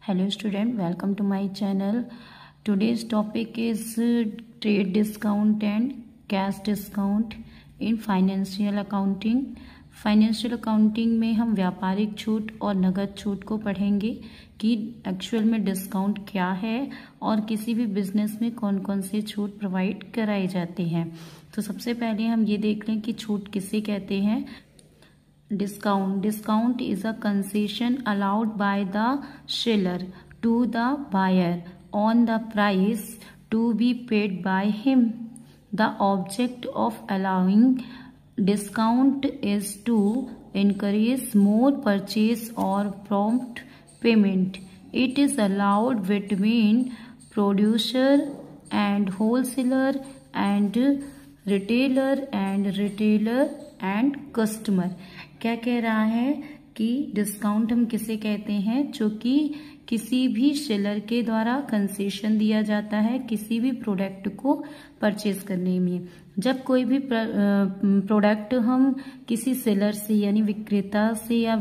Hello student, welcome to my channel. Today's topic is trade discount and cash discount in financial accounting. Financial accounting में हम व्यापारिक छूट और नगद छूट को पढ़ेंगे कि एक्चुअल में डिस्काउंट क्या है और किसी भी बिजनेस में कौन कौन से छूट प्रोवाइड कराए जाते हैं। तो सबसे पहले हम ये देख लें कि छूट किसे कहते हैं। Discount is a concession allowed by the seller to the buyer on the price to be paid by him. The object of allowing discount is to encourage more purchase or prompt payment. It is allowed between producer and wholesaler and retailer and customer. क्या कह रहा है कि discount हम किसे कहते हैं, जो कि किसी भी सेलर के द्वारा कंसेशन दिया जाता है किसी भी प्रोडक्ट को परचेज करने में। जब कोई भी प्रोडक्ट हम किसी सेलर से यानी विक्रेता से या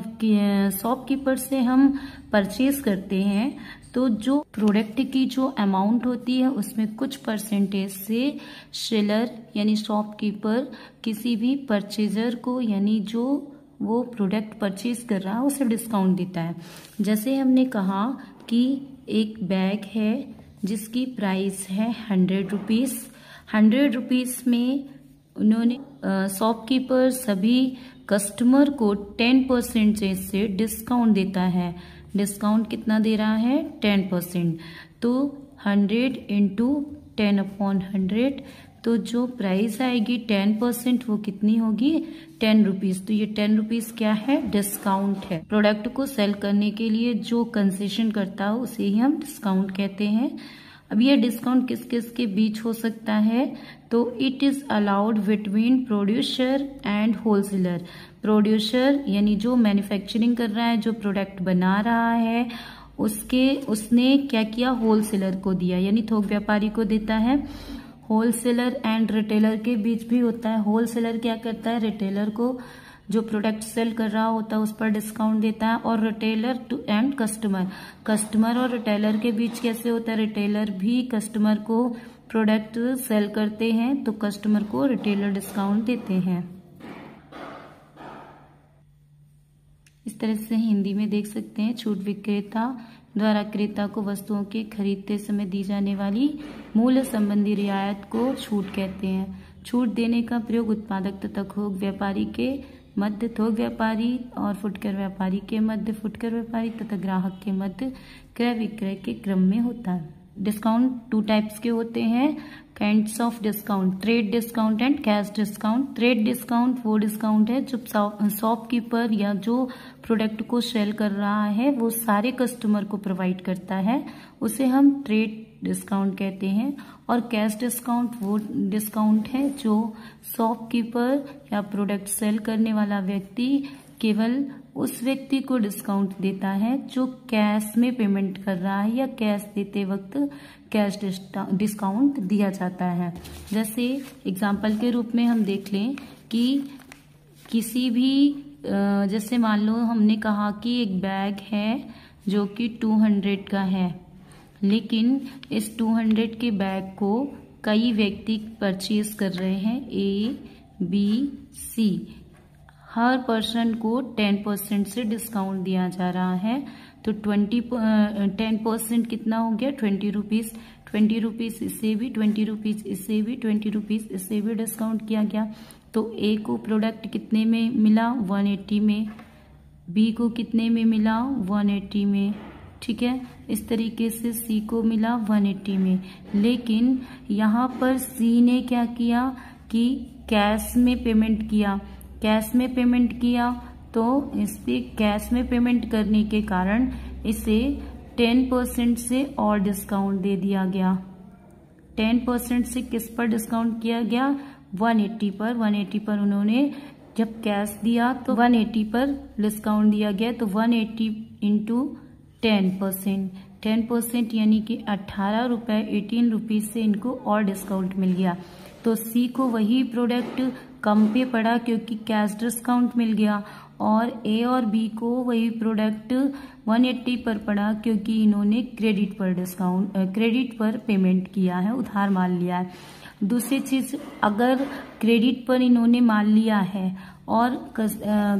शॉपकीपर से हम परचेज करते हैं तो जो प्रोडक्ट की जो अमाउंट होती है उसमें कुछ परसेंटेज से सेलर यानी शॉपकीपर किसी भी परचेजर को यानी जो वो प्रोडक्ट परचेज कर रहा है उसे डिस्काउंट देता है। जैसे हमने कहा कि एक बैग है जिसकी प्राइस है 100 रुपीज। 100 रुपीज में उन्होंने शॉपकीपर सभी कस्टमर को 10% से डिस्काउंट देता है। डिस्काउंट कितना दे रहा है? 10%। तो 100 इंटू 10/100, तो जो प्राइस आएगी 10% वो कितनी होगी? 10 रुपीज। तो ये 10 रुपीज क्या है? डिस्काउंट है। प्रोडक्ट को सेल करने के लिए जो कंसेशन करता है उसे ही हम डिस्काउंट कहते हैं। अब ये डिस्काउंट किस किस के बीच हो सकता है? तो it is allowed between producer and wholesaler. Producer यानी जो मैन्युफैक्चरिंग कर रहा है, जो प्रोडक्ट बना रहा है, उसने क्या किया? होलसेलर को दिया यानी थोक व्यापारी को देता है। होलसेलर एंड रिटेलर के बीच भी होता है। होलसेलर क्या करता है? रिटेलर को जो प्रोडक्ट सेल कर रहा होता है उस पर डिस्काउंट देता है। और रिटेलर टू एंड कस्टमर और रिटेलर के बीच कैसे होता है? रिटेलर भी कस्टमर को प्रोडक्ट सेल करते हैं तो कस्टमर को रिटेलर डिस्काउंट देते हैं। इस तरह से हिंदी में देख सकते हैं, छूट विक्रेता द्वारा क्रेता को वस्तुओं के खरीदते समय दी जाने वाली मूल्य संबंधी रियायत को छूट कहते हैं। छूट देने का प्रयोग उत्पादक तथा थोक व्यापारी के मध्य, थोक व्यापारी और फुटकर व्यापारी के मध्य, फुटकर व्यापारी तथा ग्राहक के मध्य क्रय विक्रय के क्रम में होता है। डिस्काउंट 2 टाइप्स के होते हैं। Kinds of discount, trade discount and cash discount. Trade discount वो डिस्काउंट है जब शॉपकीपर या जो प्रोडक्ट को सेल कर रहा है वो सारे कस्टमर को प्रोवाइड करता है, उसे हम ट्रेड डिस्काउंट कहते हैं। और कैश डिस्काउंट वो डिस्काउंट है जो शॉपकीपर या प्रोडक्ट सेल करने वाला व्यक्ति केवल उस व्यक्ति को डिस्काउंट देता है जो कैश में पेमेंट कर रहा है या कैश देते वक्त कैश डिस्काउंट दिया जाता है। जैसे एग्जांपल के रूप में हम देख लें कि किसी भी जैसे मान लो हमने कहा कि एक बैग है जो कि 200 का है, लेकिन इस 200 के बैग को कई व्यक्ति परचेज कर रहे हैं, A, B, C। Her person को 10% से डिस्काउंट दिया जा रहा है। तो 10% कितना हो गया? 20 रुपीज। 20 रुपीज इससे भी, 20 रुपीज इससे भी, 20 रुपीज इससे भी डिस्काउंट किया गया। तो A को प्रोडक्ट कितने में मिला? 180 में। B को कितने में मिला? 180 में। ठीक है, इस तरीके से C को मिला 180 में। लेकिन यहाँ पर C ने क्या किया कि कैश में पेमेंट किया। कैश में पेमेंट किया तो इस पे कैश में पेमेंट करने के कारण इसे 10% से और डिस्काउंट दे दिया गया। 10% से किस पर डिस्काउंट किया गया? 180 पर। 180 पर उन्होंने जब कैश दिया तो 180 पर डिस्काउंट दिया गया। तो 180 इंटू 10%, 10% यानी कि 18 रुपए, 18 रुपीज से इनको और डिस्काउंट मिल गया। तो C को वही प्रोडक्ट कम पे पड़ा क्योंकि कैश डिस्काउंट मिल गया और ए और बी को वही प्रोडक्ट 180 पर पड़ा, क्योंकि इन्होंने क्रेडिट पर पेमेंट किया है, उधार माल लिया है। दूसरी चीज, अगर क्रेडिट पर इन्होंने माल लिया है और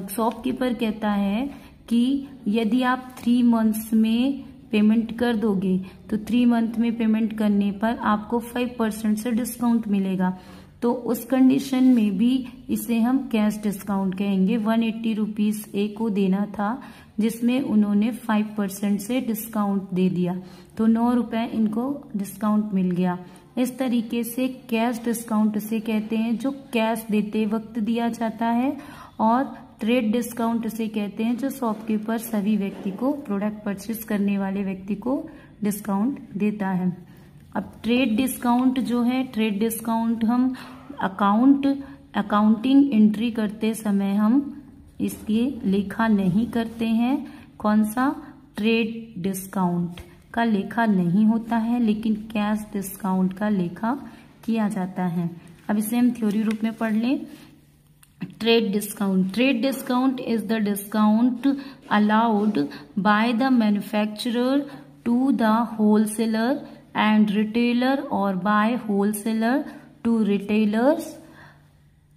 शॉपकीपर कहता है कि यदि आप 3 मंथ्स में पेमेंट कर दोगे तो 3 मंथ में पेमेंट करने पर आपको 5% से डिस्काउंट मिलेगा, तो उस कंडीशन में भी इसे हम कैश डिस्काउंट कहेंगे। 180 रुपीज ए को देना था, जिसमें उन्होंने 5% से डिस्काउंट दे दिया, तो 9 रुपए इनको डिस्काउंट मिल गया। इस तरीके से कैश डिस्काउंट उसे कहते हैं जो कैश देते वक्त दिया जाता है, और ट्रेड डिस्काउंट उसे कहते हैं जो शॉपकीपर सभी व्यक्ति को, प्रोडक्ट परचेज करने वाले व्यक्ति को डिस्काउंट देता है। अब ट्रेड डिस्काउंट जो है, ट्रेड डिस्काउंट हम अकाउंटिंग एंट्री करते समय हम इसकी लेखा नहीं करते हैं। कौन सा? ट्रेड डिस्काउंट का लेखा नहीं होता है, लेकिन कैश डिस्काउंट का लेखा किया जाता है। अब इसे हम थ्योरी रूप में पढ़ लें। Trade discount is the discount allowed by the manufacturer to the wholesaler and retailer और by wholesaler to retailers.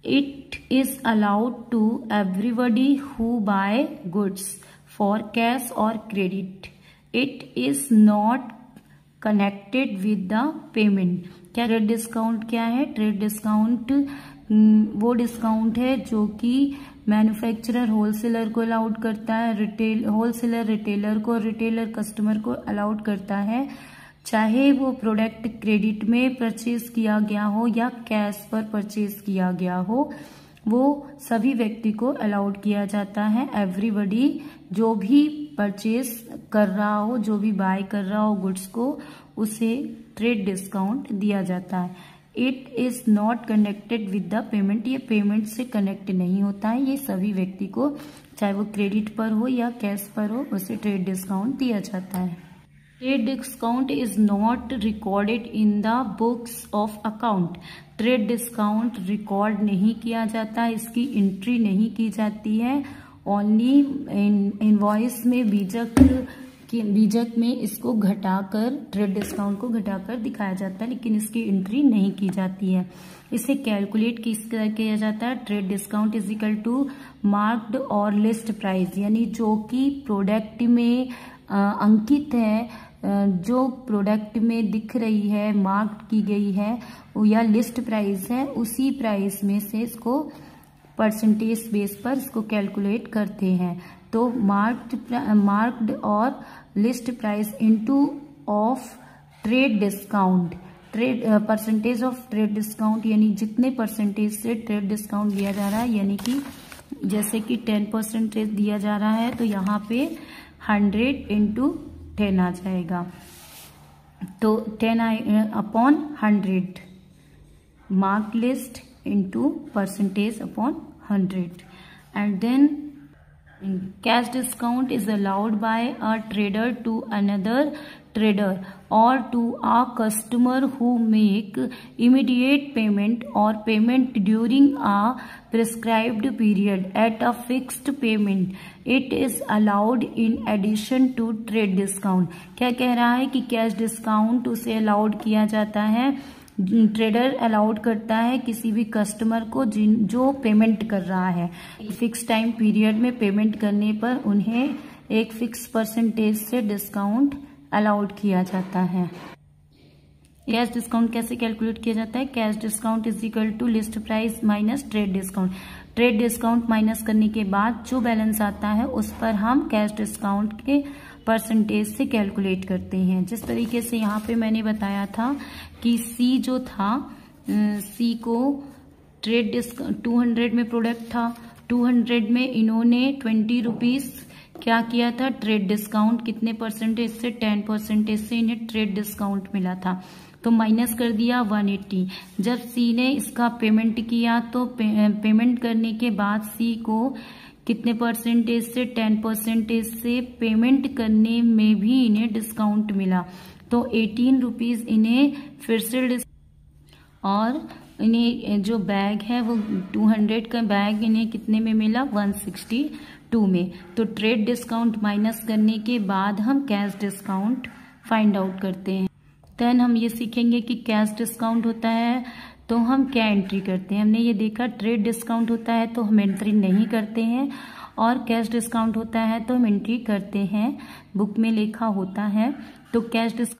It is allowed to everybody who buy goods for cash or credit. It is not connected with the payment. क्या trade discount क्या है? Trade discount वो discount है जो कि manufacturer wholesaler को allowed करता है, होलसेलर रिटेलर को, रिटेलर कस्टमर को अलाउड करता है, चाहे वो प्रोडक्ट क्रेडिट में परचेज किया गया हो या कैश पर परचेज किया गया हो, वो सभी व्यक्ति को अलाउड किया जाता है। एवरीबडी, जो भी परचेज कर रहा हो, जो भी बाय कर रहा हो गुड्स को, उसे ट्रेड डिस्काउंट दिया जाता है। It is not connected with the payment, ये पेमेंट से कनेक्ट नहीं होता है, ये सभी व्यक्ति को, चाहे वो क्रेडिट पर हो या कैश पर हो, उसे ट्रेड डिस्काउंट दिया जाता है। Trade discount is not recorded in the books of account. Trade discount record नहीं किया जाता, इसकी एंट्री नहीं की जाती है। ओनली इनवॉइस में बीजक में इसको घटाकर, ट्रेड डिस्काउंट को घटाकर दिखाया जाता है, लेकिन इसकी एंट्री नहीं की जाती है। इसे कैलकुलेट किस तरह किया जाता है? Trade discount is equal to marked और लिस्ट प्राइस, यानी जो कि प्रोडक्ट में अंकित है, जो प्रोडक्ट में दिख रही है, मार्क की गई है, या लिस्ट प्राइस है, उसी प्राइस में से इसको परसेंटेज बेस पर इसको कैलकुलेट करते हैं। तो मार्क्ड और list price into of trade discount, percentage of trade discount, यानी जितने परसेंटेज से ट्रेड डिस्काउंट दिया जा रहा है, यानी कि जैसे कि 10% दिया जा रहा है, तो यहाँ पे 100 इंटू 10 आ जाएगा, तो 10 upon 100, mark list into percentage upon 100, and then cash discount is allowed by a trader to another trader or to a customer who make immediate payment or payment during a prescribed period at a fixed payment. It is allowed in addition to trade discount. क्या कह रहा है कि cash discount उसे allowed किया जाता है, trader allowed करता है किसी भी कस्टमर को जो पेमेंट कर रहा है, फिक्स टाइम पीरियड में पेमेंट करने पर उन्हें एक फिक्स परसेंटेज से डिस्काउंट अलाउड किया जाता है। कैश डिस्काउंट कैसे कैलकुलेट किया जाता है? Cash discount is equal to list price minus trade discount. Trade discount minus करने के बाद जो बैलेंस आता है उस पर हम कैश डिस्काउंट के परसेंटेज से कैलकुलेट करते हैं। जिस तरीके से यहाँ पे मैंने बताया था कि सी जो था, सी को ट्रेड डिस्काउंट 200 में प्रोडक्ट था, 200 में इन्होंने 20 रुपीज क्या किया था? ट्रेड डिस्काउंट कितने परसेंटेज से? 10% से इन्हें ट्रेड डिस्काउंट मिला था, तो माइनस कर दिया 180। जब सी ने इसका पेमेंट किया तो पेमेंट करने के बाद सी को कितने परसेंटेज से? 10% से पेमेंट करने में भी इन्हें डिस्काउंट मिला, तो 18 रुपीज इन्हें फिर से और इन्हें जो बैग है वो 200 का बैग इन्हें कितने में मिला, 162 में। तो ट्रेड डिस्काउंट माइनस करने के बाद हम कैश डिस्काउंट फाइंड आउट करते हैं। देन हम ये सीखेंगे कि कैश डिस्काउंट होता है तो हम क्या एंट्री करते हैं। हमने ये देखा ट्रेड डिस्काउंट होता है तो हम एंट्री नहीं करते हैं, और कैश डिस्काउंट होता है तो हम एंट्री करते हैं, बुक में लिखा होता है। तो कैश